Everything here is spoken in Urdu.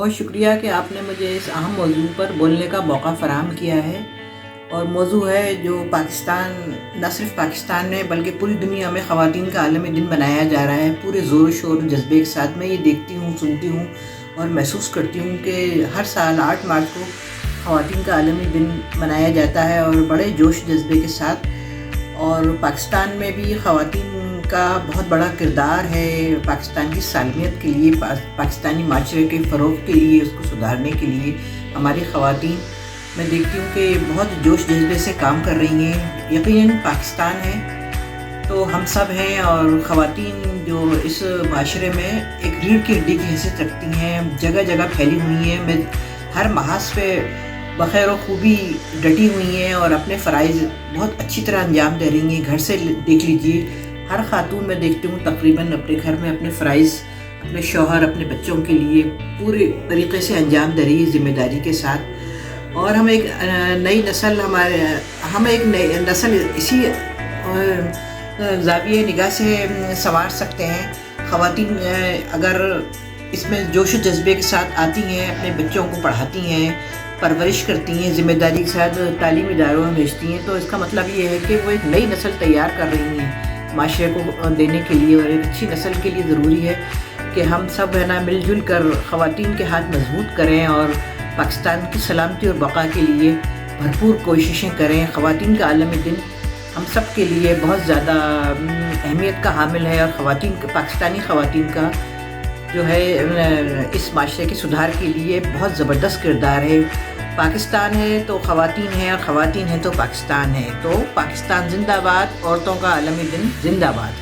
بہت شکریہ کہ آپ نے مجھے اس اہم موضوع پر بولنے کا موقع فراہم کیا ہے، اور موضوع ہے جو پاکستان، نہ صرف پاکستان میں بلکہ پوری دنیا میں خواتین کا عالمی دن منایا جا رہا ہے پورے زور و شور و جذبے کے ساتھ۔ میں یہ دیکھتی ہوں، سنتی ہوں اور محسوس کرتی ہوں کہ ہر سال 8 مارچ کو خواتین کا عالمی دن منایا جاتا ہے اور بڑے جوش جذبے کے ساتھ۔ اور پاکستان میں بھی خواتین کا بہت بڑا کردار ہے پاکستان کی سالمیت کے لیے، پاکستانی معاشرے کے فروغ کے لیے، اس کو سدھارنے کے لیے۔ ہماری خواتین میں دیکھتی ہوں کہ بہت جوش جذبے سے کام کر رہی ہیں۔ یقیناً پاکستان ہے تو ہم سب ہیں، اور خواتین جو اس معاشرے میں ایک ریڑھ کی ہڈی کی حیثیت رکھتی ہیں، جگہ جگہ پھیلی ہوئی ہیں، میں ہر محاذ پہ بخیر و خوبی ڈٹی ہوئی ہیں اور اپنے فرائض بہت اچھی طرح انجام دے رہی ہیں۔ گھر سے دیکھ لیجئے، ہر خاتون میں دیکھتی ہوں تقریباً اپنے گھر میں اپنے فرائض، اپنے شوہر، اپنے بچوں کے لیے پورے طریقے سے انجام دے رہی ہے، ذمہ داری کے ساتھ۔ اور ہم ایک نئی نسل اسی زاویہ نگاہ سے سنوار سکتے ہیں۔ خواتین اگر اس میں جوش و جذبے کے ساتھ آتی ہیں، اپنے بچوں کو پڑھاتی ہیں، پرورش کرتی ہیں، ذمہ داری کے ساتھ تعلیمی اداروں میں بھیجتی ہیں، تو اس کا مطلب یہ ہے کہ وہ ایک نئی نسل تیار کر رہی ہیں معاشرے کو دینے کے لیے۔ اور ایک اچھی نسل کے لیے ضروری ہے کہ ہم سب مل جل کر خواتین کے ہاتھ مضبوط کریں اور پاکستان کی سلامتی اور بقا کے لیے بھرپور کوششیں کریں۔ خواتین کا عالمی دن ہم سب کے لیے بہت زیادہ اہمیت کا حامل ہے، اور پاکستانی خواتین کا جو ہے اس معاشرے کے سدھار کے لیے بہت زبردست کردار ہے۔ پاکستان ہے تو خواتین ہیں، اور خواتین ہیں تو پاکستان ہے۔ تو پاکستان زندہ باد، عورتوں کا عالمی دن زندہ باد۔